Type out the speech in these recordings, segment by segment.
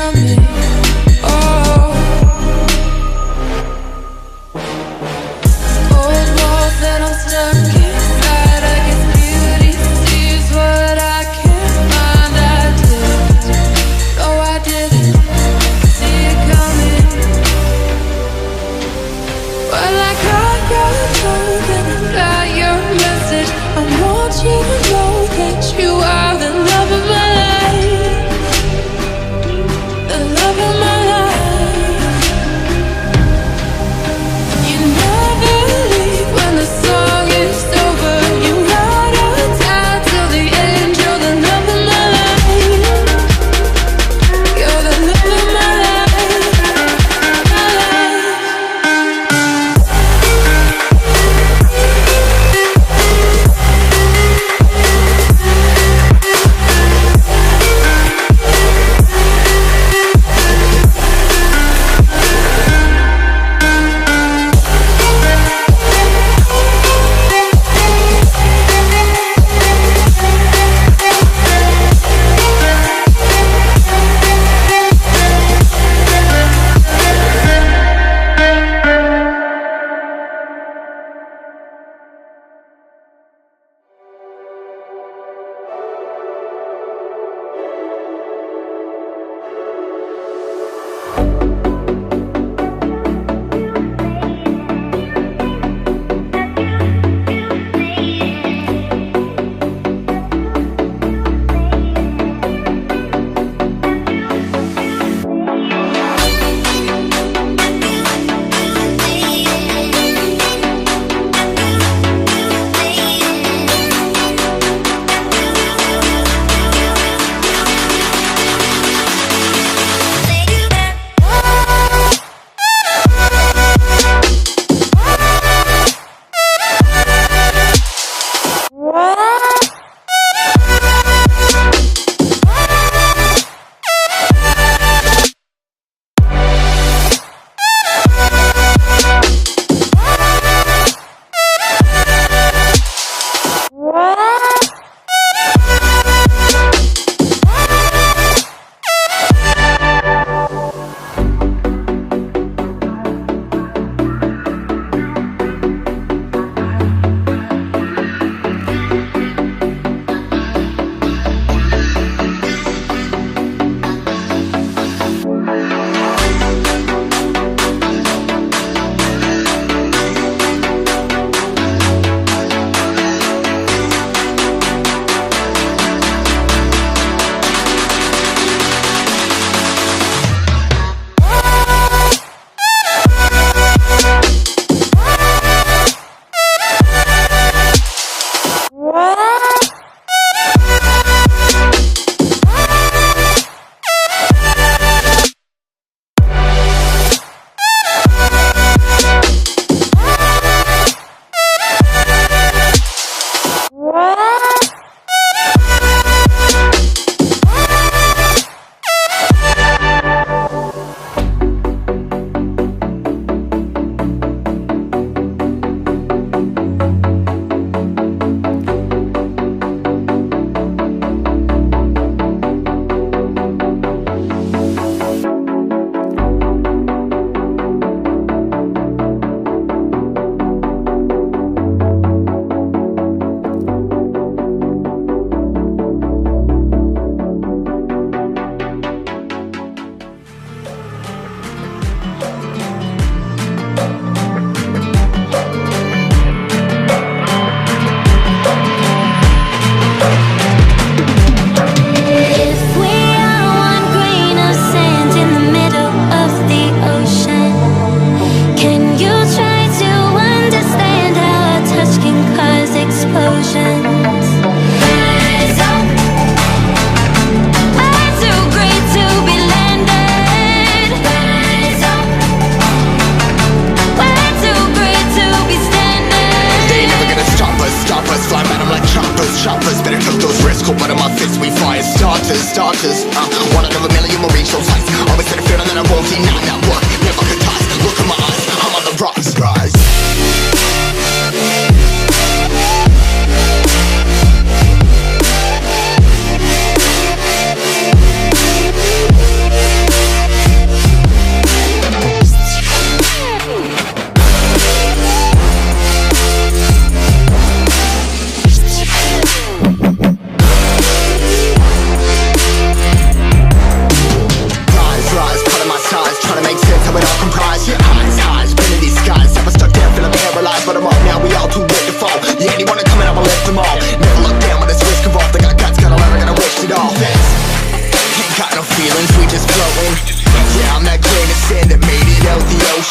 coming. Oh, old walls that I'm stuck inside. I guess beauty sees what I can't find. I did, no, I didn't see it coming. Well, I got your token, got your message. I want you to know that you are the love of my life. The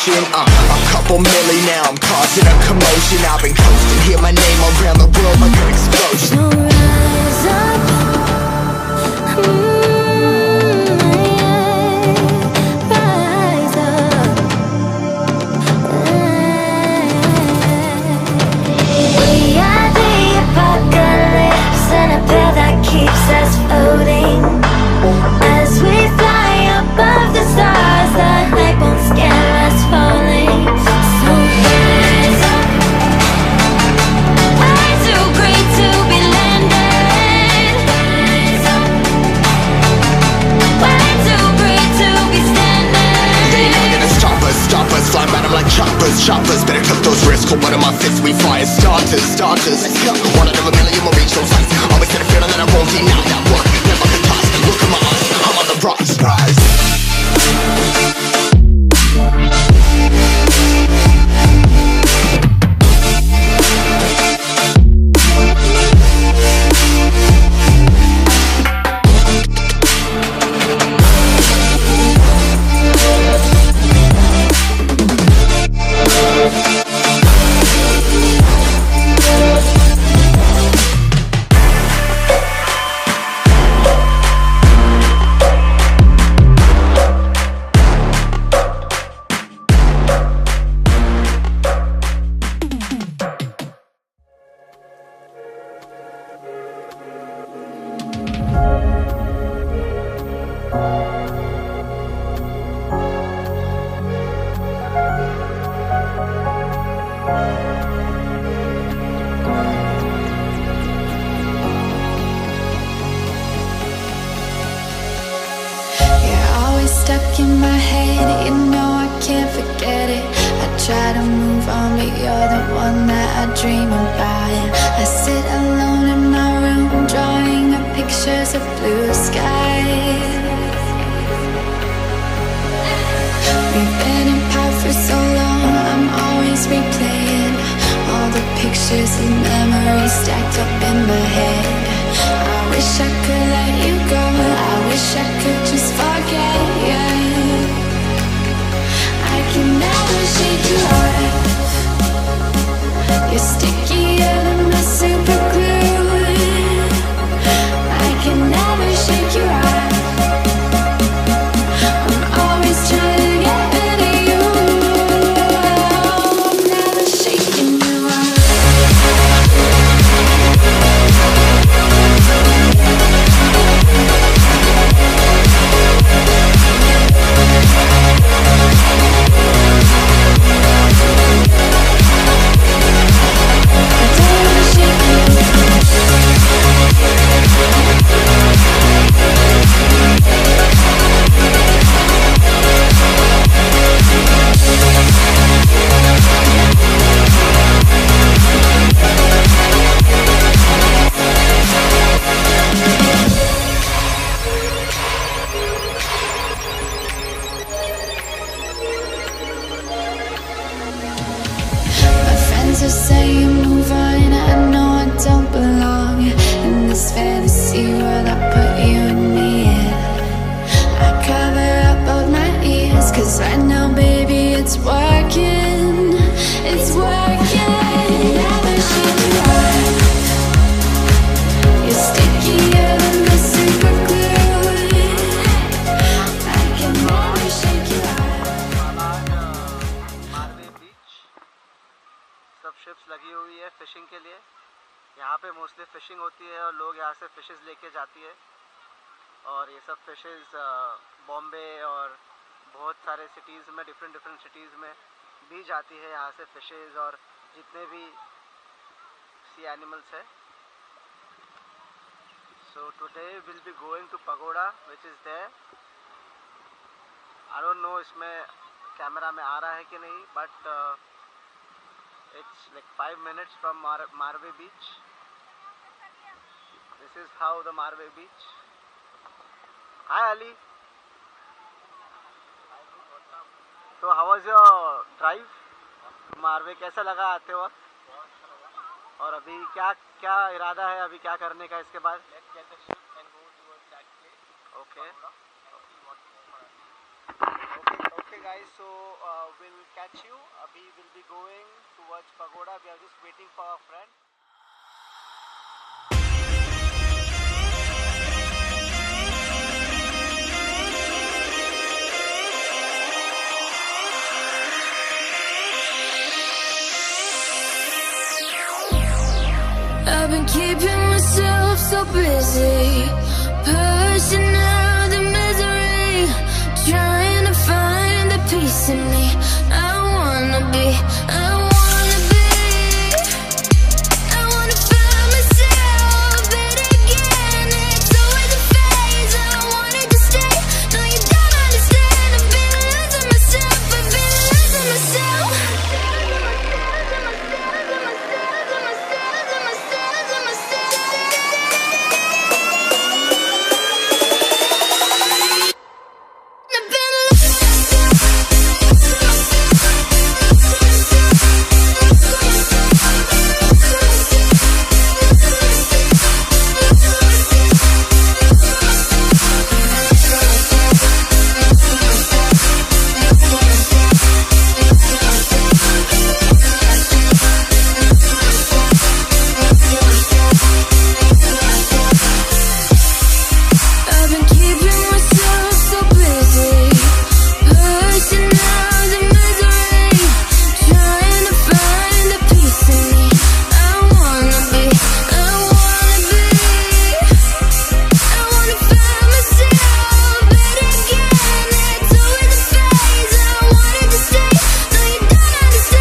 motion. A couple milli now, I'm causing a commotion. I've been coasting, hear my name around the world like an explosion. So rise up, rise up. We are the apocalypse, and a path that keeps us floating. As we fly above the stars, the light won't scare us falling. So rise up. Way too great to be landed. Rise up. Way too great to be standing. They ain't never gonna stop us, fly by them like choppers. Better cut those risks, hold one of my fists, we fire starters. Let's go. One out of a million will reach those heights. Always had a feeling that I won't deny that work. Never the toss, look at my eyes, I'm on the rocks. Rise. Stuck in my head, you know I can't forget it. I try to move on, but you're the one that I dream about. I sit alone in my room, drawing up pictures of blue skies. We've been apart for so long, I'm always replaying all the pictures and memories stacked up in my head. I wish I could let you go, I wish I could just forget you. I can never shake you off. You're stickier than my super glue. I can never shake you off. I'm always trying to get rid of you. I'm never shaking you off. Are saying move on, I know I don't belong in this fantasy world I put you in the air. I cover up both my ears, cause right now baby it's working. It's working. Never shake you off. You're stickier than the super glue. I can never shake you off. Marve बीच सब ships लगी हुई है fishing के लिए। यहाँ पे mostly phishing होती है और लोग यहाँ से फ़िशेस लेके जाती है। और ये सब फ़िशेस बॉम्बे और बहुत सारे सिटीज़ में डिफरेंट सिटीज़ में भी जाती है यहाँ से फ़िशेस और जितने भी सी एनिमल्स है। So today will be going to pagoda which is there. I don't know इसमें कैमरा में आ रहा है कि नहीं, but it's like 5 minutes from Marve beach. This is how the Marve beach. Hi Ali. So how was your drive? Marve कैसा लगा आते वक्त? और अभी क्या इरादा है अभी क्या करने का इसके बाद? Let's get the ship and go towards that place. Okay. Okay guys. So we'll catch you. Abhi will be going towards Pagoda. We are just waiting for our friend. I've been keeping myself so busy, pushing out the misery, trying to find the peace in me. I wanna be, I wanna find myself, but again, it's always a phase. I wanted to stay, no you don't understand. I've been losing myself, I've been losing myself. I've been keeping myself so busy, pushing out the misery, trying to find the peace in me. I wanna be, I wanna find myself, but again, it's always a phase. I wanted to stay, no you don't understand. I've been losing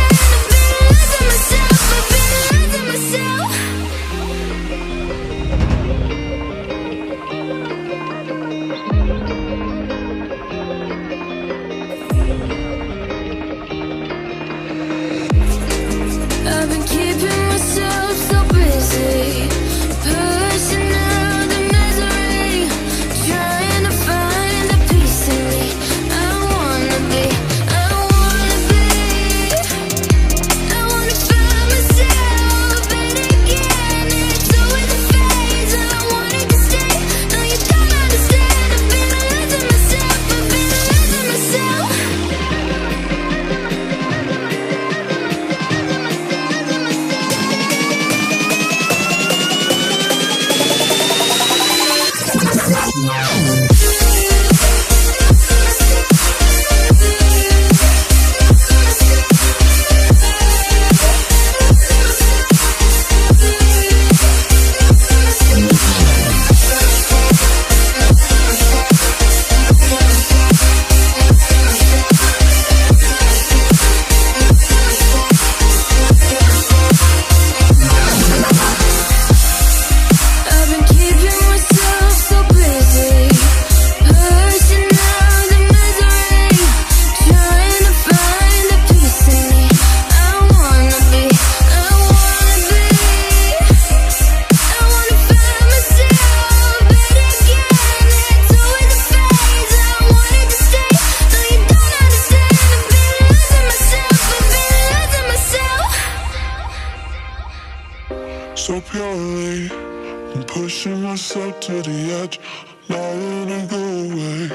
myself, I've been losing myself. I've been keeping myself so busy, pushing out the misery, trying to find the peace in me. I wanna be, I wanna find myself, but again, it's always a phase. I wanted to stay, no you don't understand. I've been losing myself, I've been losing myself. So purely, I'm pushing myself to the edge, not letting go away.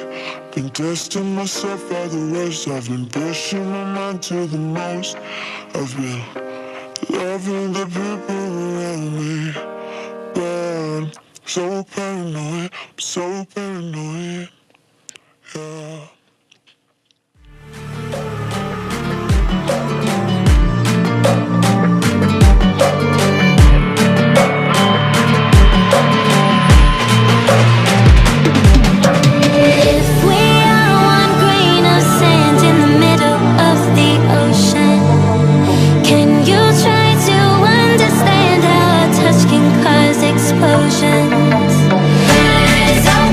Been testing myself by the worst. I've been pushing my mind to the most. I've been loving the people around me, but I'm so paranoid, I'm so paranoid, yeah. If we are one grain of sand in the middle of the ocean, can you try to understand how a touch can cause explosions? Rise up,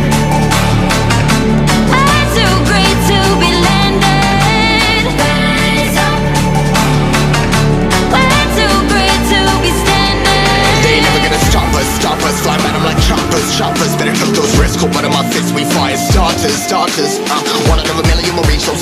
we're too great to be landed. Rise up, we're too great to be standing. They ain't never gonna stop us, fly at 'em like choppers, better cook those risks, cold blood in my fists, we fire starters, one out of a million will reach those